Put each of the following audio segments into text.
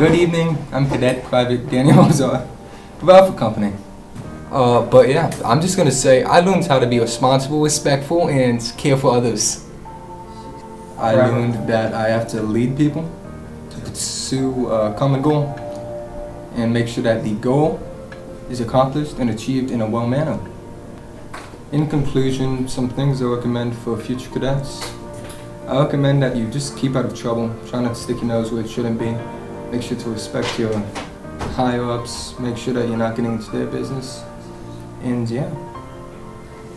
Good evening, I'm Cadet Private Daniel Ozar, of Alpha Company. But yeah, I'm just gonna say I learned how to be responsible, respectful, and care for others. I learned that I have to lead people to pursue a common goal and make sure that the goal is accomplished and achieved in a well manner. In conclusion, some things I recommend for future cadets. I recommend that you just keep out of trouble, try not to stick your nose where it shouldn't be. Make sure to respect your higher-ups, make sure that you're not getting into their business, and yeah.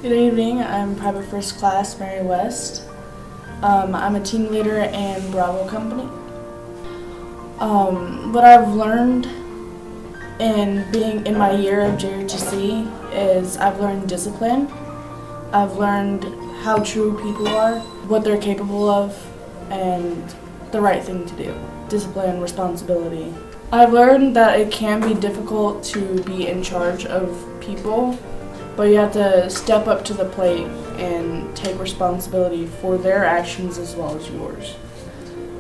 Good evening, I'm Private First Class Mary West. I'm a team leader in Bravo Company. What I've learned in being in my year of JRTC is I've learned discipline. I've learned how true people are, what they're capable of, and the right thing to do. Discipline, responsibility. I've learned that it can be difficult to be in charge of people, but you have to step up to the plate and take responsibility for their actions as well as yours.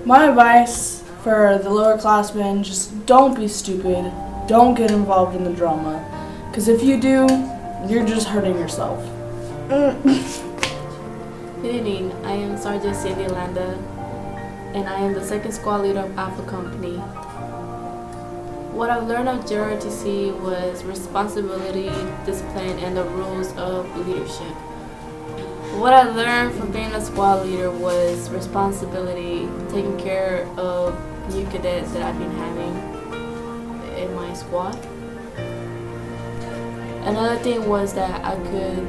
My advice for the lower classmen, just don't be stupid, don't get involved in the drama, because if you do, you're just hurting yourself. Good evening, I am Sergeant Cindy Landa, and I am the second squad leader of Alpha Company. What I've learned of JRTC was responsibility, discipline, and the rules of leadership. What I learned from being a squad leader was responsibility, taking care of new cadets that I've been having in my squad. Another thing was that I could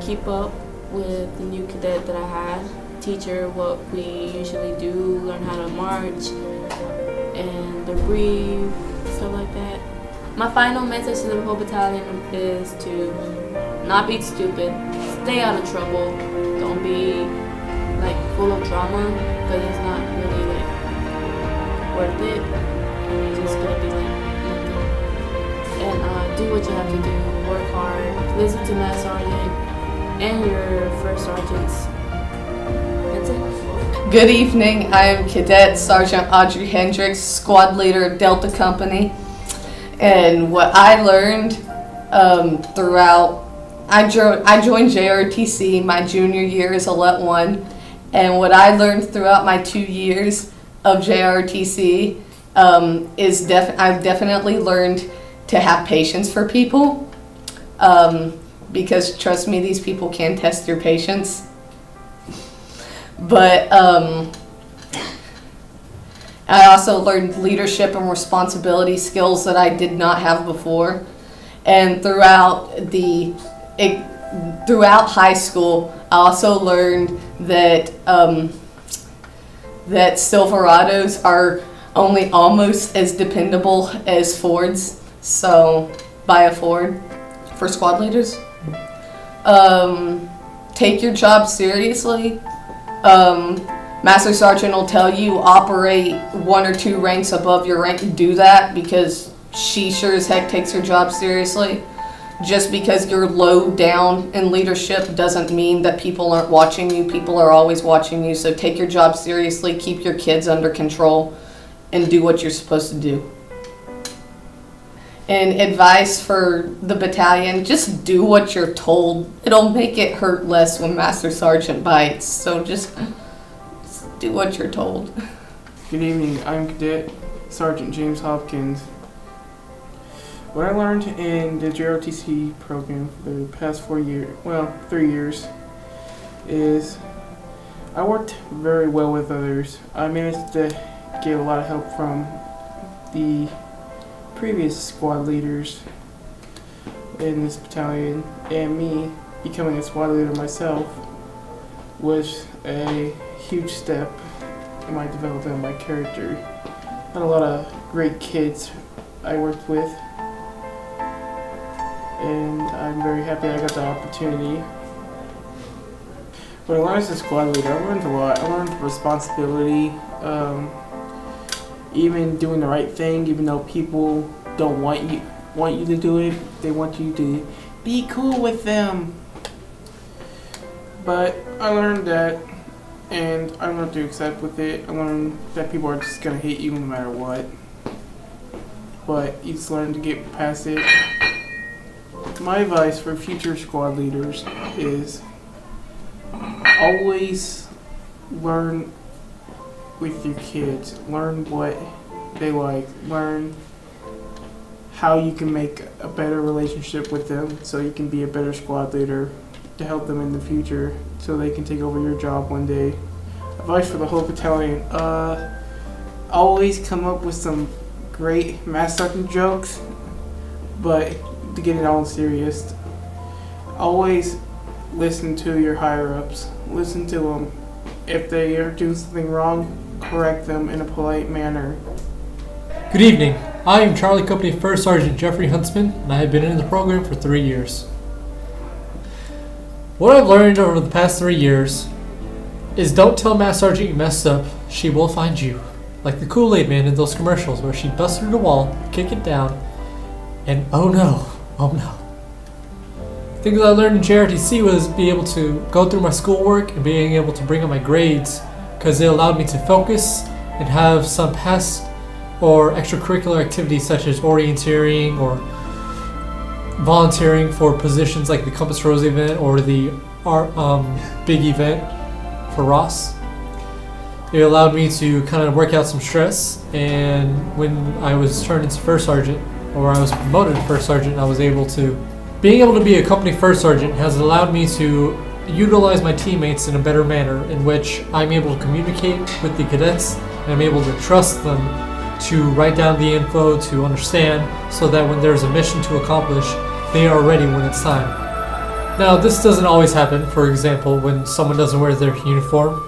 keep up with the new cadet that I had, teach her what we usually do, learn how to march and breathe, stuff like that. My final message to the whole battalion is to not be stupid, stay out of trouble, don't be like full of drama because it's not really like worth it. It's just gonna be like nothing. And do what you have to do, work hard, listen to Master Sergeant and your first sergeants. That's it. Good evening, I am Cadet Sergeant Audrey Hendricks, Squad Leader of Delta Company. And what I learned I joined JRTC my junior year as a LET 1. And what I learned throughout my 2 years of JRTC is I've definitely learned to have patience for people. Because trust me, these people can test your patience. But I also learned leadership and responsibility skills that I did not have before. And throughout high school, I also learned that that Silverados are only almost as dependable as Fords. So buy a Ford for squad leaders. Take your job seriously. Master Sergeant will tell you operate 1 or 2 ranks above your rank. Do that because she sure as heck takes her job seriously. Just because you're low down in leadership doesn't mean that people aren't watching you. People are always watching you. So take your job seriously, keep your kids under control, and do what you're supposed to do. And advice for the battalion, just do what you're told. It'll make it hurt less when Master Sergeant bites. So just do what you're told. Good evening, I'm Cadet Sergeant James Hopkins. What I learned in the JRTC program for the past 3 years, is I worked very well with others. I managed to get a lot of help from the previous squad leaders in this battalion, and me becoming a squad leader myself was a huge step in my development of my character. Had a lot of great kids I worked with, and I'm very happy I got the opportunity. When I learned as a squad leader, I learned a lot. I learned responsibility, even doing the right thing, even though people don't want you to do it. They want you to be cool with them. But I learned that, and I learned to accept with it. I learned that people are just gonna hate you no matter what. but you just learn to get past it. My advice for future squad leaders is always learn with your kids. Learn what they like. Learn how you can make a better relationship with them so you can be a better squad leader to help them in the future so they can take over your job one day. Advice for the whole battalion, always come up with some great mass sergeant jokes, but to get it all serious, always listen to your higher ups. Listen to them. If they are doing something wrong, correct them in a polite manner. Good evening. I am Charlie Company First Sergeant Jeffrey Huntsman, and I have been in the program for 3 years. What I've learned over the past 3 years is don't tell Mass Sergeant you messed up. She will find you. Like the Kool-Aid Man in those commercials where she'd bust through the wall, kick it down, and oh no. Things I learned in JRTC was be able to go through my schoolwork and being able to bring up my grades because it allowed me to focus and have some past or extracurricular activities such as orienteering or volunteering for positions like the Compass Rose event or the big event for Ross. It allowed me to kind of work out some stress, and when I was turned into first sergeant, or I was promoted to first sergeant, being able to be a company first sergeant has allowed me to utilize my teammates in a better manner in which I'm able to communicate with the cadets and I'm able to trust them to write down the info, to understand, so that when there's a mission to accomplish, they are ready when it's time. Now, this doesn't always happen. For example, when someone doesn't wear their uniform,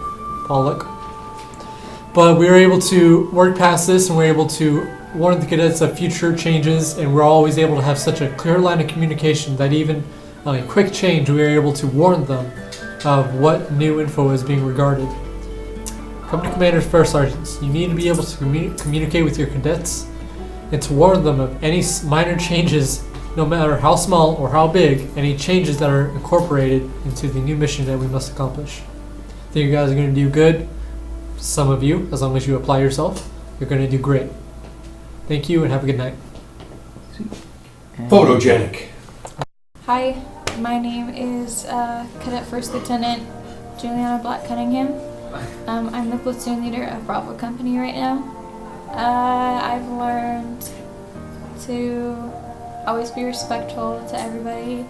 Pollock. But we were able to work past this, and we're able to warn the cadets of future changes, and we're always able to have such a clear line of communication that even a quick change, we are able to warn them of what new info is being regarded. Company commanders, first sergeants, you need to be able to communicate with your cadets and to warn them of any minor changes, no matter how small or how big, any changes that are incorporated into the new mission that we must accomplish. I think you guys are going to do good. Some of you, as long as you apply yourself, you're going to do great. Thank you and have a good night. Photogenic. Hi, my name is Cadet First Lieutenant Juliana Black Cunningham. I'm the platoon leader of Bravo Company right now. I've learned to always be respectful to everybody.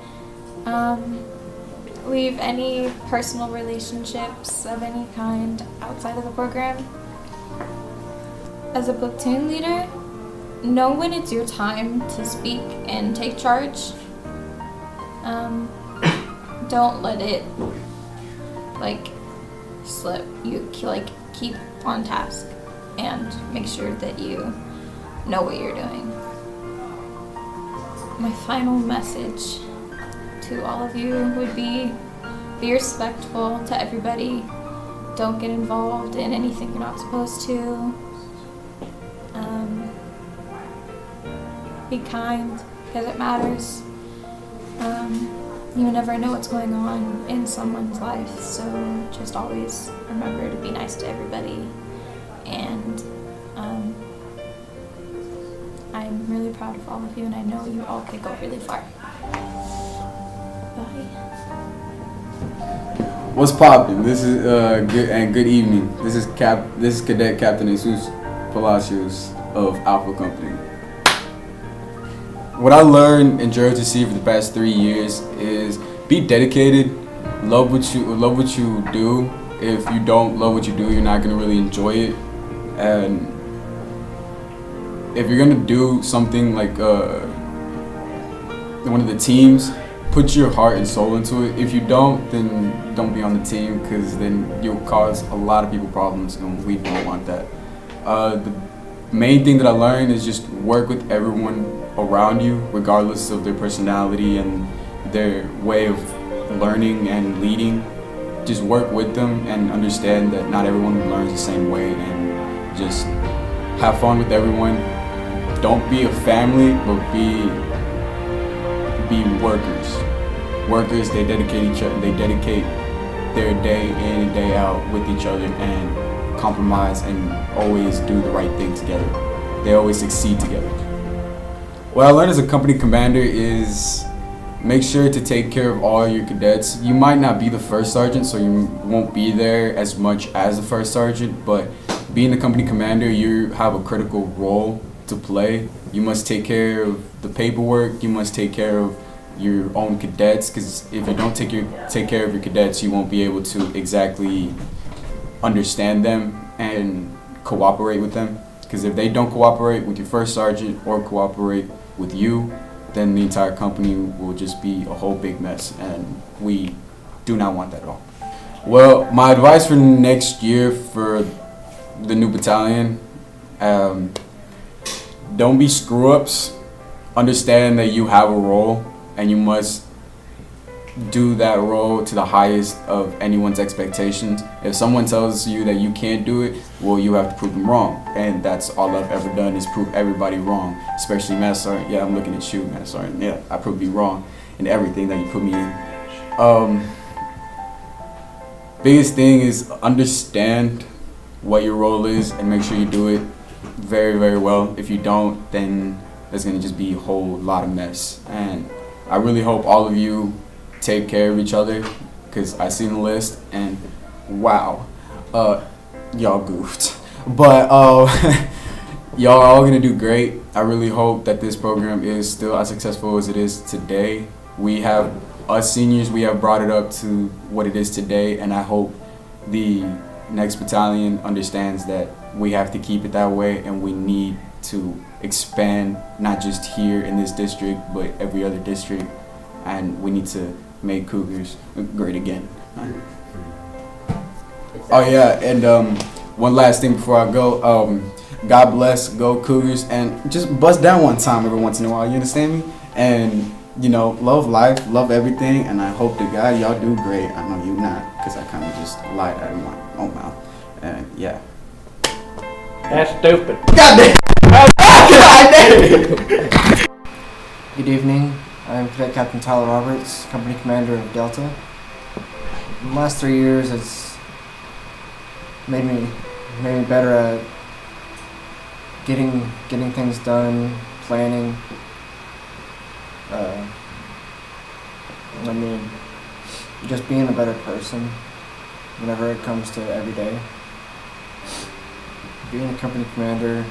Leave any personal relationships of any kind outside of the program. As a platoon leader, know when it's your time to speak and take charge. Don't let it slip. You keep on task and make sure that you know what you're doing. My final message to all of you would be respectful to everybody. Don't get involved in anything you're not supposed to. Be kind, because it matters. You never know what's going on in someone's life, so just always remember to be nice to everybody. And I'm really proud of all of you, and I know you all could go really far. Bye. What's poppin'? This is good evening. This is Cadet Captain Jesus Palacios of Alpha Company. What I learned in JROTC for the past 3 years is be dedicated, love what you do. If you don't love what you do, you're not gonna really enjoy it. And if you're gonna do something like one of the teams, put your heart and soul into it. If you don't, then don't be on the team, because then you'll cause a lot of people problems, and we don't want that. The main thing that I learned is just work with everyone around you, regardless of their personality and their way of learning and leading. Just work with them and understand that not everyone learns the same way, and just have fun with everyone. Don't be a family, but be workers. Workers, they dedicate their day in and day out with each other and compromise and always do the right thing together. They always succeed together. What I learned as a company commander is make sure to take care of all your cadets. You might not be the first sergeant, so you won't be there as much as the first sergeant, but being the company commander, you have a critical role to play. You must take care of the paperwork, you must take care of your own cadets, because if you don't take care of your cadets, you won't be able to exactly understand them and cooperate with them. Because if they don't cooperate with your first sergeant or cooperate with you, then the entire company will just be a whole big mess, and we do not want that at all. Well, my advice for next year for the new battalion, don't be screw-ups. Understand that you have a role, and you must do that role to the highest of anyone's expectations. If someone tells you that you can't do it, well, you have to prove them wrong. And that's all I've ever done, is prove everybody wrong, especially Master Sergeant. Yeah, I'm looking at you, Master Sergeant. Yeah, I proved you wrong in everything that you put me in. Biggest thing is understand what your role is and make sure you do it very, very well. If you don't, then there's gonna just be a whole lot of mess. And I really hope all of you take care of each other, because I seen the list and wow, y'all goofed. But y'all are all gonna do great. I really hope that this program is still as successful as it is today. We have, us seniors, we have brought it up to what it is today, and I hope the next battalion understands that we have to keep it that way, and we need to expand, not just here in this district, but every other district, and we need to make Cougars great again. Oh yeah, and one last thing before I go, God bless, go Cougars, and just bust down one time every once in a while, you understand me? And you know, love life, love everything, and I hope to God y'all do great. I know you not, because I kind of just lied out of my own mouth, and yeah. That's stupid. Good evening. I'm Cadet Captain Tyler Roberts, Company Commander of Delta. The last 3 years has made me better at getting things done, planning. Just being a better person whenever it comes to every day. Being a company commander,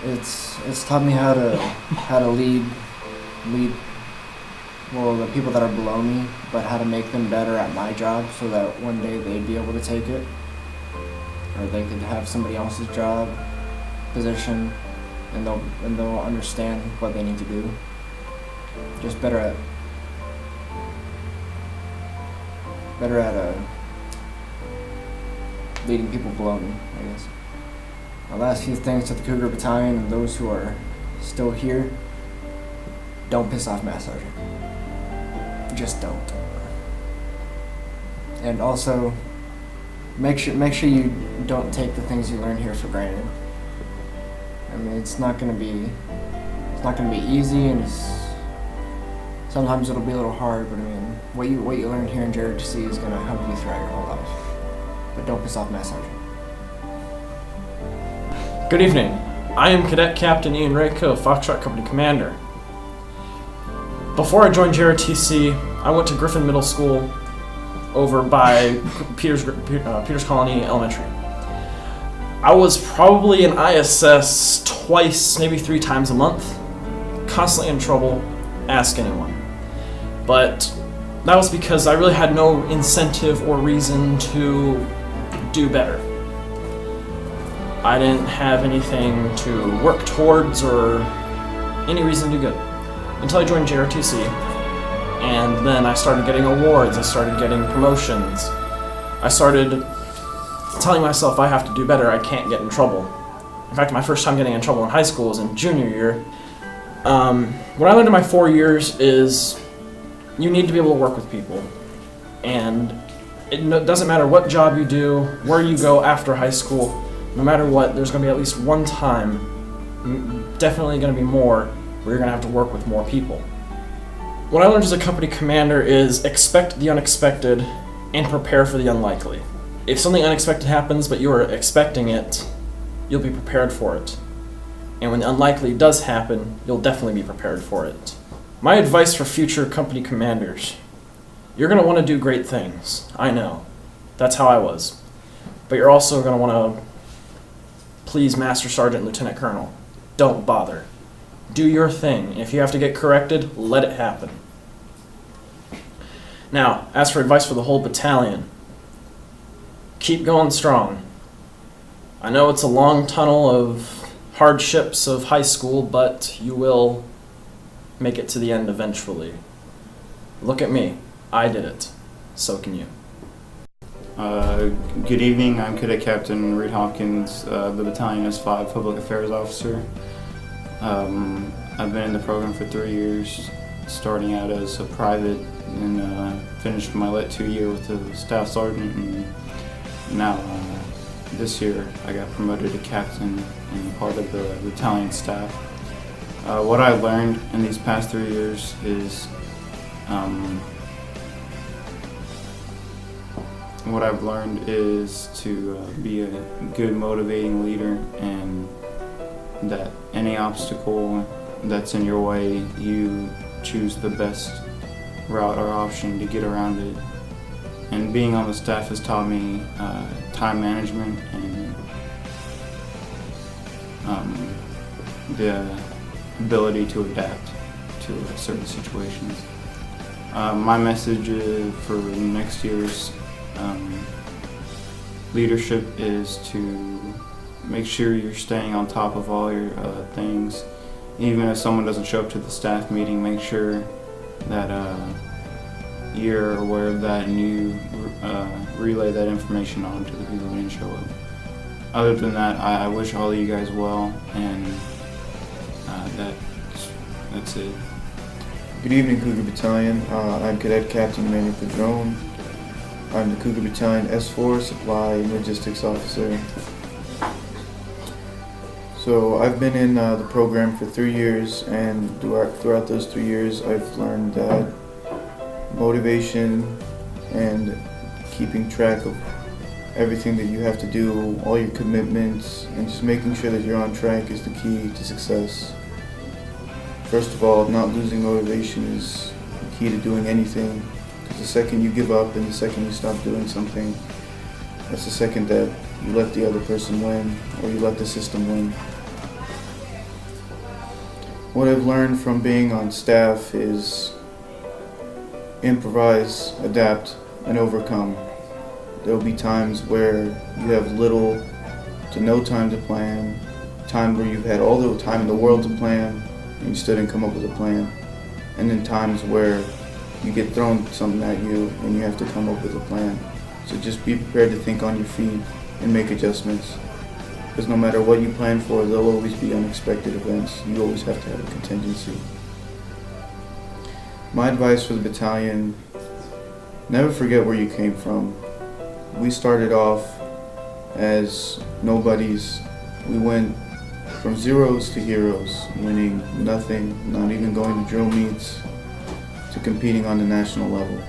it's taught me how to lead well, the people that are below me, but how to make them better at my job so that one day they'd be able to take it, or they could have somebody else's job, position, and they'll understand what they need to do. Just better at leading people below me, I guess. My last few things to the Cougar Battalion and those who are still here: don't piss off Master Sergeant. Just don't. And also, make sure you don't take the things you learn here for granted. I mean, it's not gonna be easy, and sometimes it'll be a little hard. But I mean, what you learn here in JRTC is gonna help you throughout your whole life. But don't piss off Master Sergeant. Good evening. I am Cadet Captain Ian Rayco, Foxtrot Company Commander. Before I joined JRTC, I went to Griffin Middle School over by Peters Colony Elementary. I was probably in ISS twice, maybe 3 times a month, constantly in trouble, ask anyone. But that was because I really had no incentive or reason to do better. I didn't have anything to work towards or any reason to do good until I joined JRTC, and then I started getting awards, I started getting promotions, I started telling myself I have to do better, I can't get in trouble. In fact, my first time getting in trouble in high school was in junior year. What I learned in my 4 years is you need to be able to work with people, and it doesn't matter what job you do, where you go after high school, no matter what, there's going to be at least one time, definitely going to be more, where you're going to have to work with more people. What I learned as a company commander is expect the unexpected and prepare for the unlikely. If something unexpected happens but you are expecting it, you'll be prepared for it. And when the unlikely does happen, you'll definitely be prepared for it. My advice for future company commanders: you're going to want to do great things. I know. That's how I was. But you're also going to want to please Master Sergeant, Lieutenant Colonel. Don't bother. Do your thing. If you have to get corrected, let it happen. Now, as for advice for the whole battalion, keep going strong. I know it's a long tunnel of hardships of high school, but you will make it to the end eventually. Look at me. I did it. So can you. Good evening. I'm Cadet Captain Reed Hopkins, the Battalion S5 Public Affairs Officer. I've been in the program for 3 years, starting out as a private and finished my Lit 2 year with a staff sergeant, and now this year I got promoted to captain and part of the battalion staff. What I learned in these past 3 years is what I've learned is to be a good motivating leader, and that any obstacle that's in your way, you choose the best route or option to get around it. And being on the staff has taught me time management and the ability to adapt to certain situations. My message for next year's leadership is to make sure you're staying on top of all your things. Even if someone doesn't show up to the staff meeting, make sure that you're aware of that and you relay that information on to the people who didn't show up. Other than that, I wish all of you guys well, and that's it. Good evening, Cougar Battalion. I'm Cadet Captain Manny Padron. I'm the Cougar Battalion S4 Supply and Logistics Officer. So I've been in the program for 3 years, and throughout those 3 years I've learned that motivation and keeping track of everything that you have to do, all your commitments, and just making sure that you're on track is the key to success. First of all, not losing motivation is the key to doing anything. Because the second you give up and the second you stop doing something, that's the second that you let the other person win, or you let the system win. What I've learned from being on staff is improvise, adapt, and overcome. There will be times where you have little to no time to plan, time where you've had all the time in the world to plan, and you still didn't come up with a plan, and then times where you get thrown something at you and you have to come up with a plan. So just be prepared to think on your feet and make adjustments. Because no matter what you plan for, there'll always be unexpected events. You always have to have a contingency. My advice for the battalion: never forget where you came from. We started off as nobodies. We went from zeros to heroes, winning nothing, not even going to drill meets, to competing on the national level.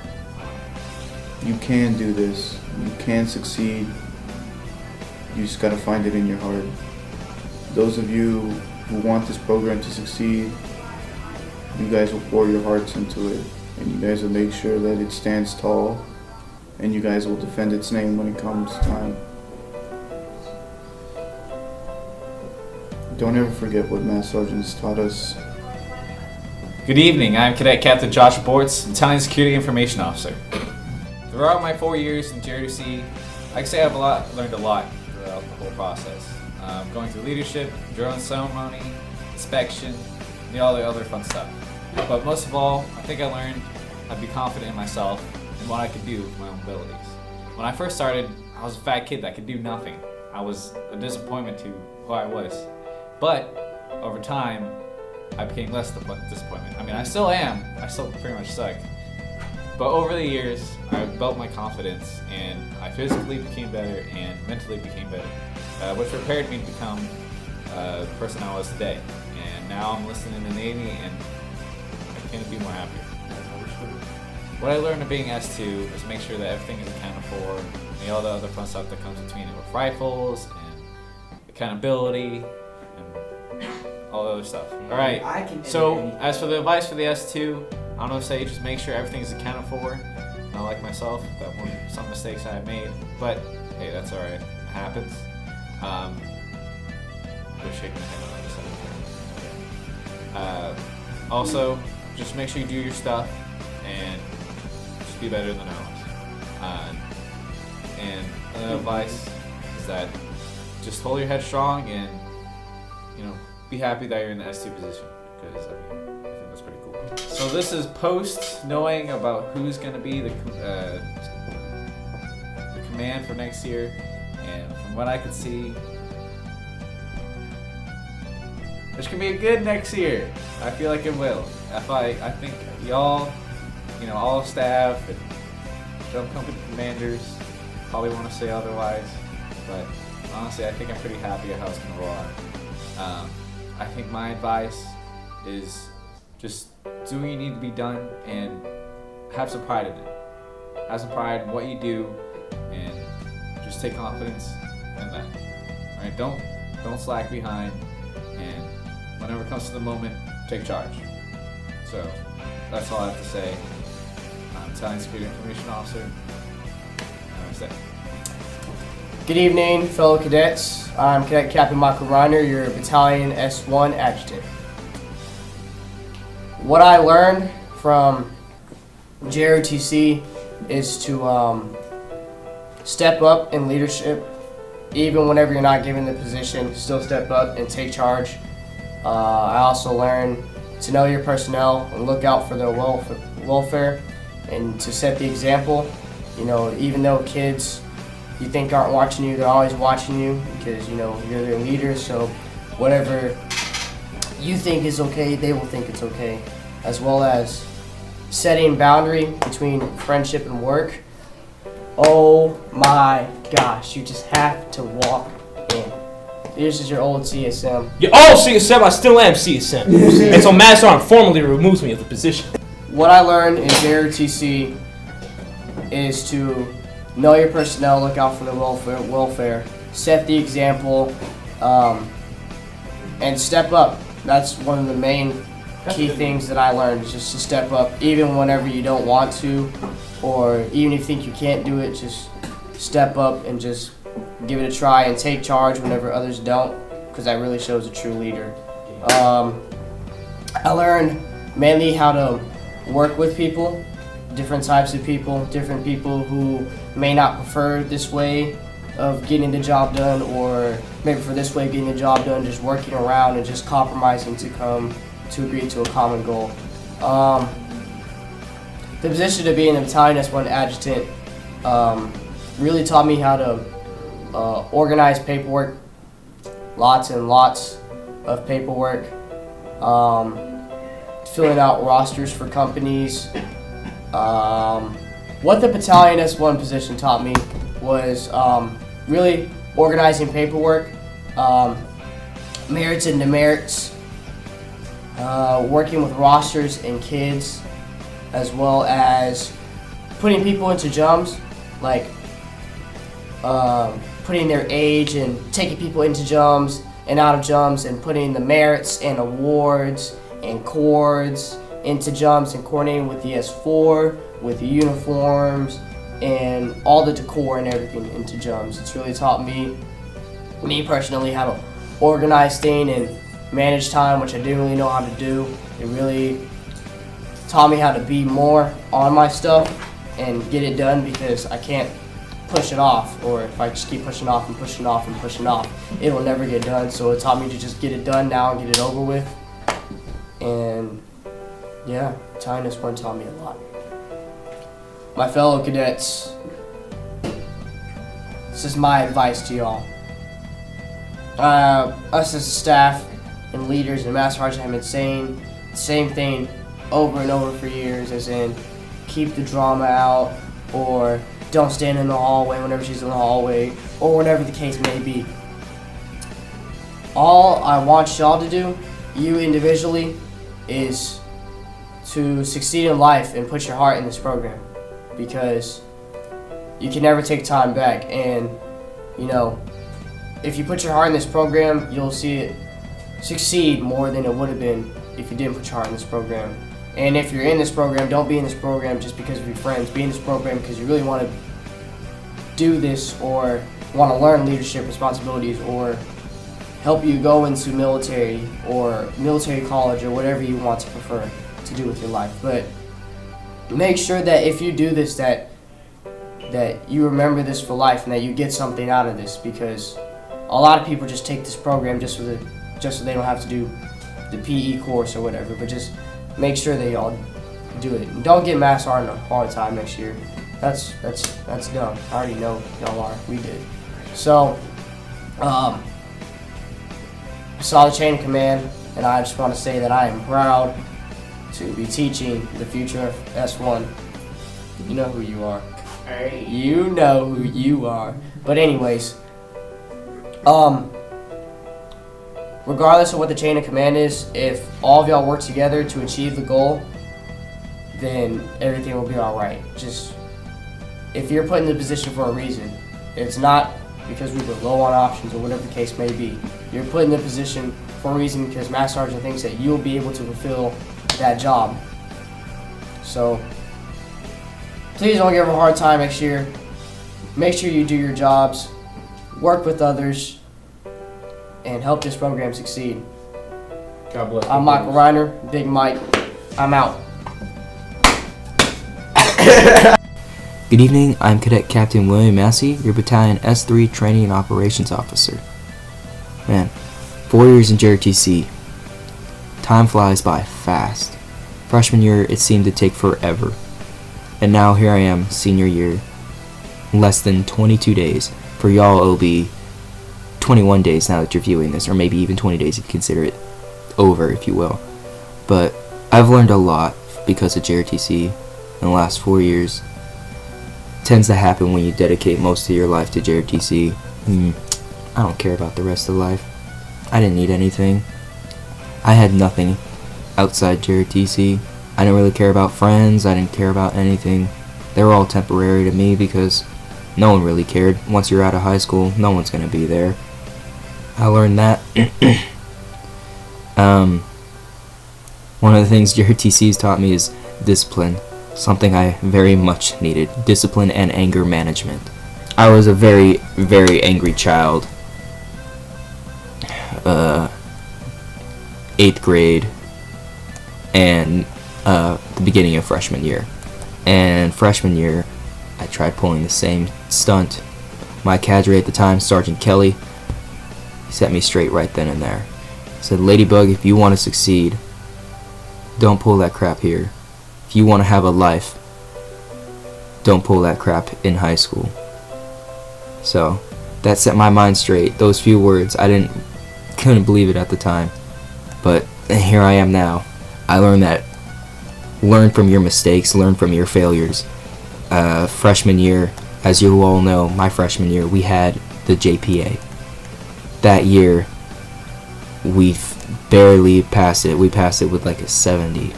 You can do this. You can succeed. You just gotta find it in your heart. Those of you who want this program to succeed, you guys will pour your hearts into it, and you guys will make sure that it stands tall, and you guys will defend its name when it comes time. Don't ever forget what Master Sergeants taught us. Good evening, I'm Cadet Captain Josh Bortz, Battalion Security Information Officer. Throughout my 4 years in JRTC, I can say I've learned a lot throughout the whole process. Going through leadership, drone ceremony, inspection, and all the other fun stuff. But most of all, I think I learned how to be confident in myself and what I could do with my own abilities. When I first started, I was a fat kid that could do nothing. I was a disappointment to who I was. But over time, I became less disappointment. I mean, I still am. I still pretty much suck. But over the years, I built my confidence, and I physically became better and mentally became better, which prepared me to become the person I was today. And now I'm enlisted in the Navy, and I couldn't be more happier. What I learned of being S2 is make sure that everything is accounted for, and all the other fun stuff that comes between it with rifles and accountability and other stuff. All right. So as for the advice for the S2, I'm gonna say just make sure everything's accounted for. Not like myself, that were some mistakes I made, but hey, that's all right. It happens. Go shake my hand on the other side. Also, just make sure you do your stuff and just be better than others. And another advice is that just hold your head strong and be happy that you're in the S2 position, because I think that's pretty cool. So this is post knowing about who's going to be the command for next year, and from what I could see, this could be a good next year. I feel like it will. I think y'all, all staff and jump company commanders probably want to say otherwise, but honestly, I think I'm pretty happy at how it's going to roll out. I think my advice is just do what you need to be done and have some pride in it. Have some pride in what you do and just take confidence in that. All right, don't slack behind, and whenever it comes to the moment, take charge. So that's all I have to say. I'm Battalion Security Information Officer. Namaste. Good evening, fellow cadets. I'm Cadet Captain Michael Reiner, your Battalion S1 Adjutant. What I learned from JROTC is to step up in leadership. Even whenever you're not given the position, still step up and take charge. I also learned to know your personnel and look out for their welfare and to set the example. Even though kids you think aren't watching you, they're always watching you because you're their leader. So whatever you think is okay, they will think it's okay. As well as setting boundary between friendship and work. Oh my gosh, you just have to walk in. This is your old CSM. Your old CSM? I still am CSM. Until Master Arm formally removes me of the position. What I learned in JROTC is to know your personnel, look out for their welfare, set the example, and step up. That's one of the main key things that I learned, is just to step up even whenever you don't want to, or even if you think you can't do it, just step up and just give it a try and take charge whenever others don't, because that really shows a true leader. I learned mainly how to work with people, different types of people, different people who may not prefer this way of getting the job done, or maybe for this way of getting the job done, just working around and just compromising to come to agree to a common goal. The position to be in the Battalion S1 Adjutant really taught me how to organize paperwork, lots and lots of paperwork, filling out rosters for companies. What the Battalion S1 position taught me was really organizing paperwork, merits and demerits, working with rosters and kids, as well as putting people into jumps, like putting their age and taking people into jumps and out of jumps, and putting the merits and awards and cords into jumps, and coordinating with the S4, with the uniforms, and all the decor and everything into jumps. It's really taught me personally, how to organize things and manage time, which I didn't really know how to do. It really taught me how to be more on my stuff and get it done, because I can't push it off, or if I just keep pushing off and pushing off and pushing off, it will never get done. So it taught me to just get it done now and get it over with. And yeah, Battalion S1 taught me a lot. My fellow cadets, this is my advice to y'all. Us as a staff and leaders and Master Sergeant have been saying the same thing over and over for years, as in keep the drama out, or don't stand in the hallway whenever she's in the hallway, or whatever the case may be. All I want y'all to do, you individually, is to succeed in life and put your heart in this program, because you can never take time back. And if you put your heart in this program, you'll see it succeed more than it would have been if you didn't put your heart in this program. And if you're in this program, don't be in this program just because of your friends. Be in this program because you really want to do this or want to learn leadership responsibilities or help you go into military or military college or whatever you want to prefer to do with your life. But make sure that if you do this that you remember this for life and that you get something out of this, because a lot of people just take this program just so they don't have to do the PE course or whatever, but just make sure that y'all do it. And don't get mass sergeant all the time next year. That's dumb. I already know y'all are. We did. So, I saw the chain of command, and I just want to say that I am proud to be teaching the future of S1. You know who you are. Hey. You know who you are. But anyways, regardless of what the chain of command is, if all of y'all work together to achieve the goal, then everything will be alright. Just, if you're put in the position for a reason, it's not because we were low on options or whatever the case may be. You're put in the position for a reason because Master Sergeant thinks that you'll be able to fulfill that job. So, please don't give them a hard time next year. Make sure you do your jobs, work with others, and help this program succeed. God bless. I'm Michael Reiner, Big Mike. I'm out. Good evening, I'm Cadet Captain William Massey, your Battalion S3 Training and Operations Officer. Man, 4 years in JRTC. Time flies by fast. Freshman year, it seemed to take forever. And now here I am, senior year. Less than 22 days. For y'all, it'll be 21 days now that you're viewing this, or maybe even 20 days if you consider it over, if you will. But I've learned a lot because of JRTC in the last 4 years. Tends to happen when you dedicate most of your life to JRTC. I don't care about the rest of life. I didn't need anything. I had nothing outside JRTC. I didn't really care about friends. I didn't care about anything. They were all temporary to me because no one really cared. Once you're out of high school, no one's going to be there. I learned that. One of the things JRTC's taught me is discipline. Something I very much needed. Discipline and anger management. I was a very, very angry child. 8th grade and the beginning of freshman year. And freshman year, I tried pulling the same stunt. My cadre at the time, Sergeant Kelly, he set me straight right then and there. He said, Ladybug, if you want to succeed, don't pull that crap here. If you want to have a life, don't pull that crap in high school. So, that set my mind straight. Those few words, couldn't believe it at the time. But here I am now. I learned that. Learn from your mistakes, learn from your failures. Freshman year, as you all know, my freshman year, we had the JPA. That year, we barely passed it. We passed it with like a 70.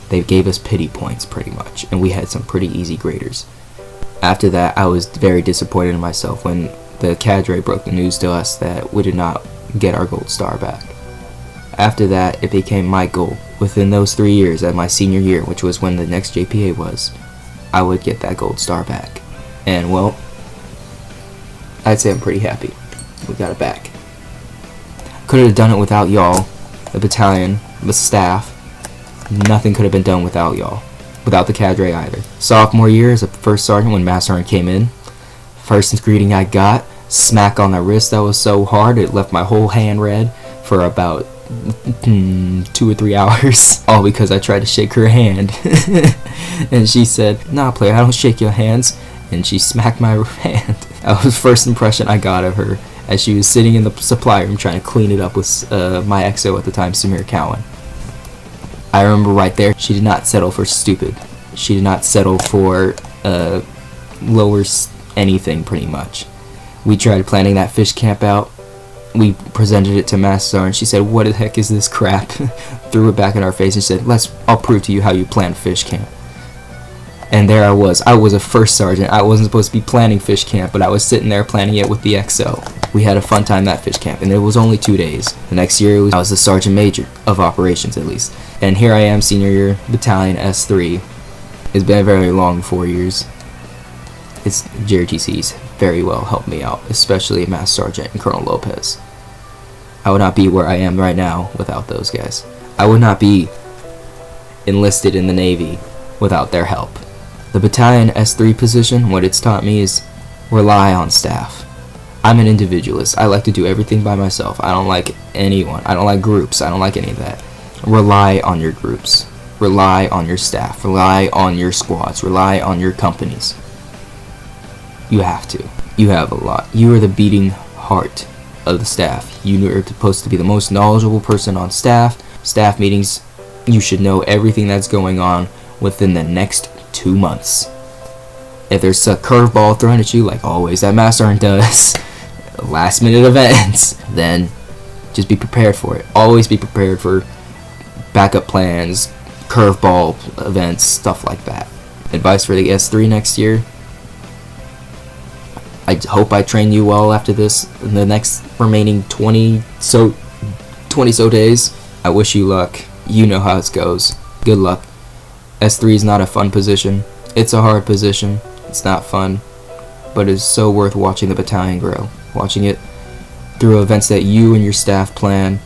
They gave us pity points pretty much, and we had some pretty easy graders. After that, I was very disappointed in myself when the cadre broke the news to us that we did not get our gold star back. After that, it became my goal. Within those 3 years, at my senior year, which was when the next JPA was, I would get that gold star back. And well, I'd say I'm pretty happy. We got it back. Could have done it without y'all, the battalion, the staff. Nothing could have been done without y'all. Without the cadre either. Sophomore year as a first sergeant when Master Sergeant came in. First greeting I got, smack on the wrist that was so hard it left my whole hand red for about 2 or 3 hours. All because I tried to shake her hand. And she said, nah player, I don't shake your hands. And she smacked my hand. That was the first impression I got of her as she was sitting in the supply room trying to clean it up with my XO at the time, Samir Cowan. I remember right there, she did not settle for stupid. She did not settle for lower anything, pretty much. We tried planning that fish camp out. We presented it to Master Sergeant. She said, what the heck is this crap? Threw it back in our face and said, I'll prove to you how you plan fish camp. And there I was. I was a first sergeant. I wasn't supposed to be planning fish camp, but I was sitting there planning it with the XO. We had a fun time at fish camp, and it was only 2 days. The next year, I was the sergeant major of operations, at least. And here I am, senior year, battalion S3. It's been a very long 4 years. It's JRTC's very well helped me out, especially Master Sergeant and Colonel Lopez. I would not be where I am right now without those guys. I would not be enlisted in the Navy without their help. The battalion S3 position, what it's taught me is rely on staff. I'm an individualist. I like to do everything by myself. I don't like anyone. I don't like groups. I don't like any of that. Rely on your groups. Rely on your staff. Rely on your squads. Rely on your companies. You have to. You have a lot. You are the beating heart of the staff. You are supposed to be the most knowledgeable person on staff. Staff meetings, you should know everything that's going on within the next 2 months. If there's a curveball thrown at you, like always that Master Sergeant does, last minute events, then just be prepared for it. Always be prepared for backup plans, curveball events, stuff like that. Advice for the S3 next year: I hope I train you well after this in the next remaining 20 so days. I wish you luck. You know how it goes. Good luck. S3 is not a fun position. It's a hard position. It's not fun, but it's so worth watching the battalion grow. Watching it through events that you and your staff plan.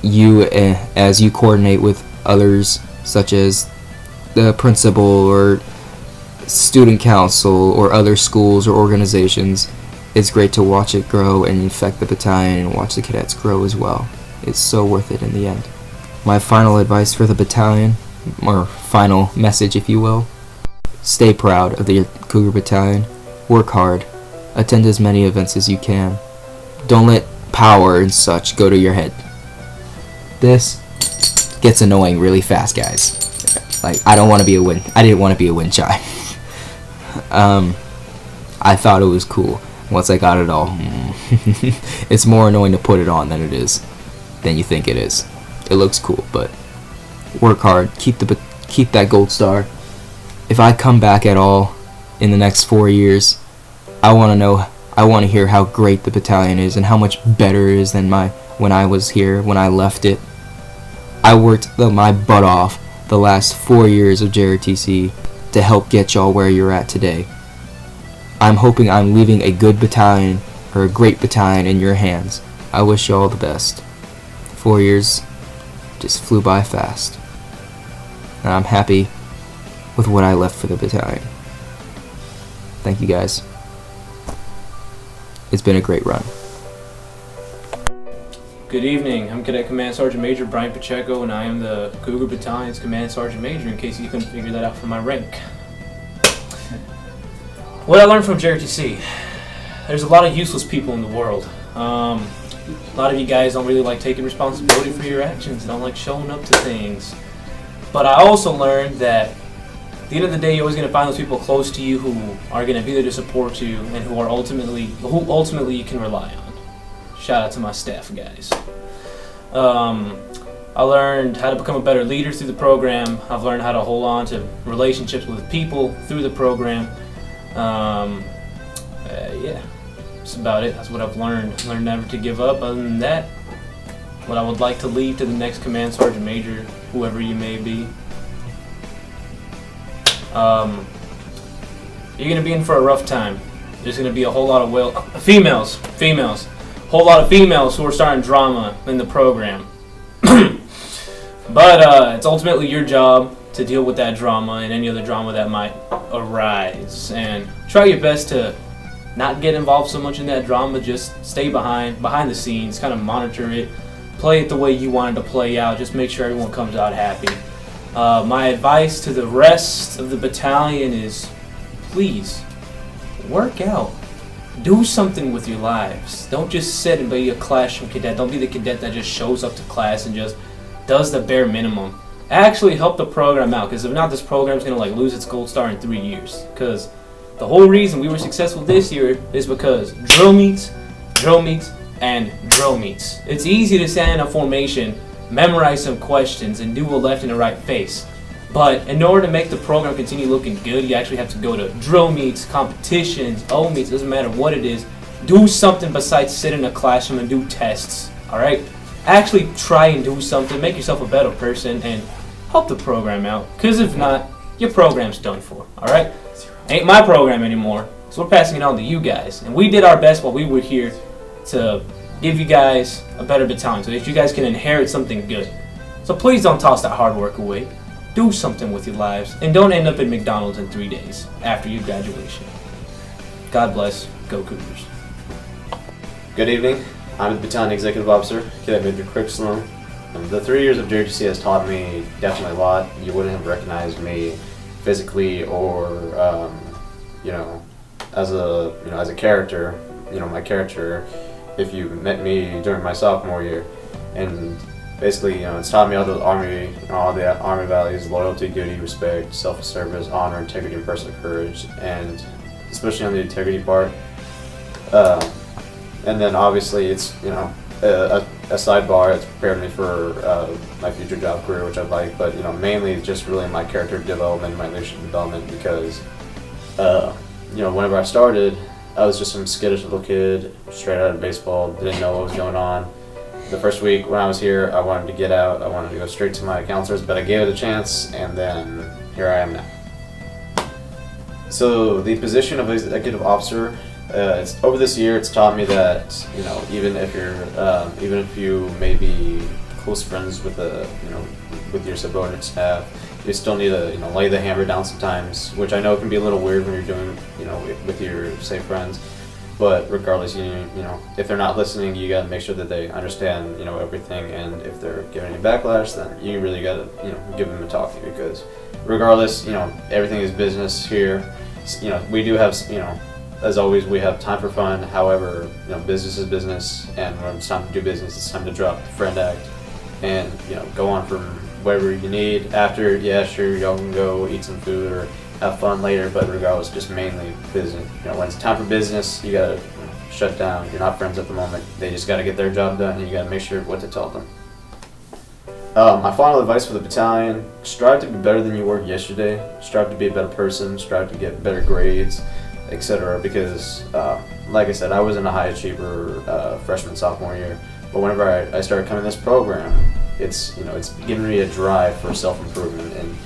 You, as you coordinate with others, such as the principal or student council or other schools or organizations. It's great to watch it grow and infect the battalion and watch the cadets grow as well. It's so worth it in the end. My final advice for the battalion, or final message if you will: stay proud of the Cougar Battalion, work hard, attend as many events as you can. Don't let power and such go to your head. This gets annoying really fast, guys. Like, I didn't want to be a wind chime. I thought it was cool. Once I got it all, it's more annoying to put it on than you think it is. It looks cool, but work hard. Keep that gold star. If I come back at all in the next 4 years, I want to hear how great the battalion is and how much better it is than when I was here, when I left it. I worked my butt off the last 4 years of JRTC to help get y'all where you're at today. I'm hoping I'm leaving a good battalion, or a great battalion, in your hands. I wish y'all the best. 4 years just flew by fast, and I'm happy with what I left for the battalion. Thank you guys. It's been a great run. Good evening. I'm Cadet Command Sergeant Major Brian Pacheco, and I am the Cougar Battalion's Command Sergeant Major, in case you couldn't figure that out from my rank. What I learned from JRTC: there's a lot of useless people in the world. A lot of you guys don't really like taking responsibility for your actions, don't like showing up to things. But I also learned that at the end of the day, you're always going to find those people close to you who are going to be there to support you and who ultimately you can rely on. Shout out to my staff guys. I learned how to become a better leader through the program. I've learned how to hold on to relationships with people through the program. Yeah, that's about it. That's what I've learned. Learned never to give up. Other than that, what I would like to leave to the next Command Sergeant Major, whoever you may be. You're gonna be in for a rough time. There's gonna be a whole lot of females, whole lot of females who are starting drama in the program. But it's ultimately your job to deal with that drama and any other drama that might arise, and try your best to not get involved so much in that drama. Just stay behind the scenes, kind of monitor it, play it the way you want it to play out. Just make sure everyone comes out happy. My advice to the rest of the battalion is, please work out. Do something with your lives. Don't just sit and be a classroom cadet. Don't be the cadet that just shows up to class and just does the bare minimum. Actually help the program out, because if not, this program's gonna lose its gold star in 3 years. Because the whole reason we were successful this year is because drill meets, and drill meets. It's easy to stand in a formation, memorize some questions, and do a left and a right face. But in order to make the program continue looking good, you actually have to go to drill meets, competitions, O meets, doesn't matter what it is. Do something besides sit in a classroom and do tests, alright? Actually try and do something, make yourself a better person, and help the program out. Because if not, your program's done for, alright? Ain't my program anymore, so we're passing it on to you guys. And we did our best while we were here to give you guys a better battalion so that you guys can inherit something good. So please don't toss that hard work away. Do something with your lives, and don't end up at McDonald's in 3 days after your graduation. God bless. Go Cougars. Good evening. I'm the Battalion Executive Officer, Cadet Major Crick Sloan. The 3 years of JRTC has taught me definitely a lot. You wouldn't have recognized me physically or, as a character, my character, if you met me during my sophomore year. And basically, it's taught me all the Army values: loyalty, duty, respect, self-service, honor, integrity, and personal courage, and especially on the integrity part. And then obviously it's, a sidebar. It's prepared me for my future job career, which I like, but, mainly it's just really my character development, my leadership development, because, whenever I started, I was just some skittish little kid, straight out of baseball, didn't know what was going on. The first week when I was here, I wanted to get out, I wanted to go straight to my counselors, but I gave it a chance, and then here I am now. So the position of executive officer, it's over this year, it's taught me that, even if you may be close friends with with your subordinate staff, you still need to, lay the hammer down sometimes, which I know can be a little weird when you're doing, with your, say, friends. But regardless, if they're not listening, you gotta make sure that they understand, everything. And if they're giving you backlash, then you really gotta, give them a talking, because regardless, everything is business here. We do have, as always, we have time for fun. However, business is business, and when it's time to do business, it's time to drop the friend act and, go on from whatever you need. After, yeah, sure, y'all can go eat some food or have fun later, but regardless, just mainly business. When it's time for business, you gotta shut down. You're not friends at the moment. They just gotta get their job done, and you gotta make sure what to tell them. My final advice for the battalion: strive to be better than you were yesterday. Strive to be a better person. Strive to get better grades, etc. Because, like I said, I wasn't a high achiever freshman, sophomore year, but whenever I started coming to this program, it's giving me a drive for self-improvement. And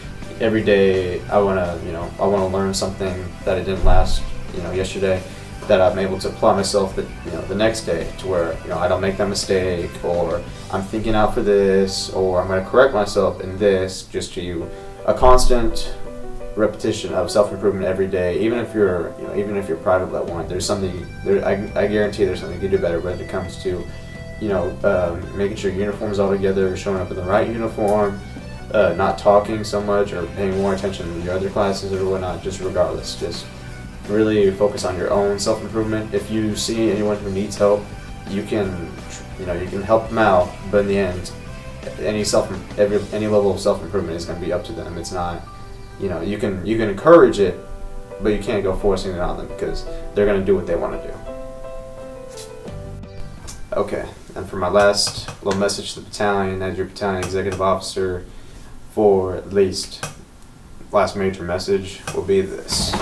every day I want to learn something that I didn't last yesterday, that I'm able to apply myself the next day, to where I don't make that mistake, or I'm thinking out for this, or I'm going to correct myself in this. Just a constant repetition of self-improvement every day. Even if you're private level one, there's something there. I guarantee there's something you can do better when it comes to making sure your uniform is all together, showing up in the right uniform, not talking so much or paying more attention to your other classes or whatnot. Just regardless, just really focus on your own self-improvement. If you see anyone who needs help, you can help them out, but in the end, any level of self-improvement is going to be up to them. It's not, you can encourage it, but you can't go forcing it on them, because they're going to do what they want to do. Okay, and for my last little message to the battalion, as your battalion executive officer, for at least last major message, will be this.